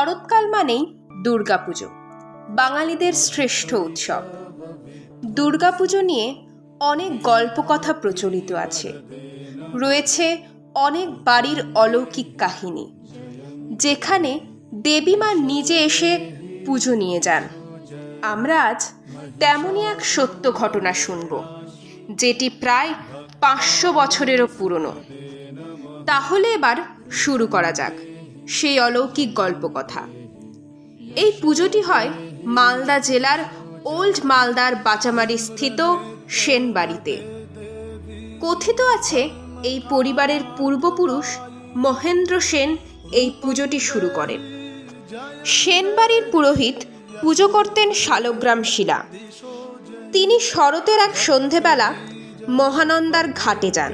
শরৎকাল মানেই দুর্গাপুজো, বাঙালিদের শ্রেষ্ঠ উৎসব। দুর্গাপুজো নিয়ে অনেক গল্পকথা প্রচলিত আছে। রয়েছে অনেক বাড়ির অলৌকিক কাহিনী, যেখানে দেবী মা নিজে এসে পুজো নিয়ে যান। আমরা আজ তেমনই এক সত্য ঘটনা শুনব, যেটি প্রায় 500 বছরেরও পুরনো। তাহলে এবার শুরু করা যাক সেই অলৌকিক গল্পকথা। এই পুজোটি হয় মালদা জেলার ওল্ড মালদার বাচামারি স্থিত সেনবাড়িতে। কথিত আছে এই পরিবারের পূর্বপুরুষ মহেন্দ্র সেন এই পুজোটি শুরু করেন। সেনবাড়ির পুরোহিত পুজো করতেন শালগ্রাম শিলা। তিনি শরতের এক সন্ধেবেলা মহানন্দার ঘাটে যান।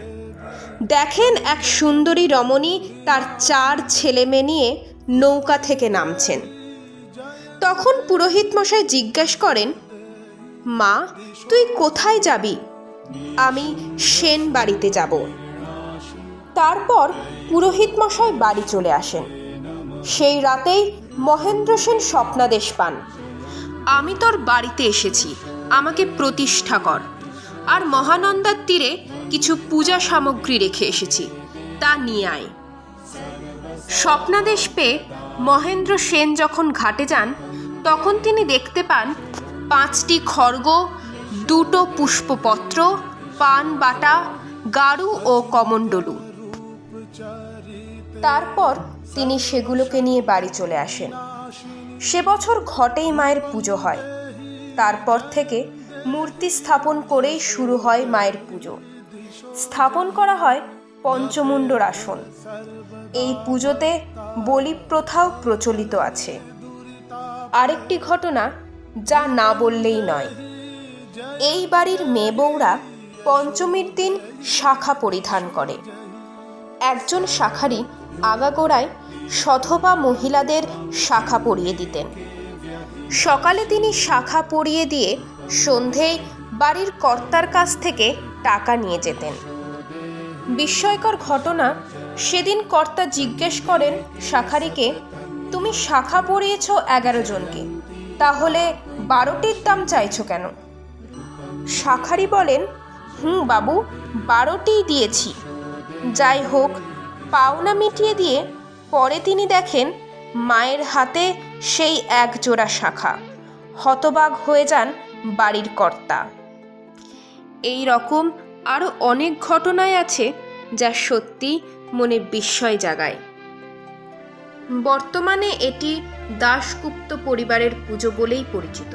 দেখেন এক সুন্দরী রমণী তার 4 ছেলেমেয়ে নিয়ে নৌকা থেকে নামছেন। তখন পুরোহিত মশাই জিজ্ঞেস করেন, মা, তুই কোথায় যাবি? আমি সেন বাড়িতে যাব। তারপর পুরোহিত মশাই বাড়ি চলে আসেন। সেই রাতেই মহেন্দ্র সেন স্বপ্নাদেশ পান, আমি তোর বাড়িতে এসেছি, আমাকে প্রতিষ্ঠা কর, আর মহানন্দার তীরে কিছু পূজা সামগ্রী রেখে এসেছি, তা নিয়ে আয়। স্বপ্নাদেশ পেয়ে মহেন্দ্র সেন যখন ঘাটে যান, তখন তিনি দেখতে পান 5টি খড়গ, 2টো পুষ্পপত্র, পান বাটা, গাড়ু ও কমণ্ডলু। তারপর তিনি সেগুলোকে নিয়ে বাড়ি চলে আসেন। সে বছর ঘটেই মায়ের পুজো হয়। তারপর থেকে মূর্তি স্থাপন করেই শুরু হয় মায়ের পুজো। স্থাপন করা হয় পঞ্চমুণ্ডর আসন। এই পুজোতে বলি প্রথাও প্রচলিত আছে। আরেকটি ঘটনা যা না বললেই নয়, এই বাড়ির মেয়ে বউরা পঞ্চমীর দিন শাখা পরিধান করে। একজন শাখারি আগাগোড়ায় সধবা মহিলাদের শাখা পরিয়ে দিতেন। সকালে তিনি শাখা পরিয়ে দিয়ে সন্ধেয় বাড়ির কর্তার কাছ থেকে টাকা নিয়ে যেতেন। বিস্ময়কর ঘটনা, সেদিন কর্তা জিজ্ঞেস করেন শাখারিকে, তুমি শাখা পরিয়েছ 11 জনকে, তাহলে 12টির দাম চাইছো কেন? শাখারি বলেন, বাবু, 12টিই দিয়েছি। যাই হোক, পাওনা মিটিয়ে দিয়ে পরে তিনি দেখেন মায়ের হাতে সেই 1 জোড়া শাখা। হতবাক হয়ে যান বাড়ির কর্তা। এই রকম আরও অনেক ঘটনাই আছে যা সত্যি মনে বিস্ময় জাগায়। বর্তমানে এটি দাশগুপ্ত পরিবারের পুজো বলেই পরিচিত।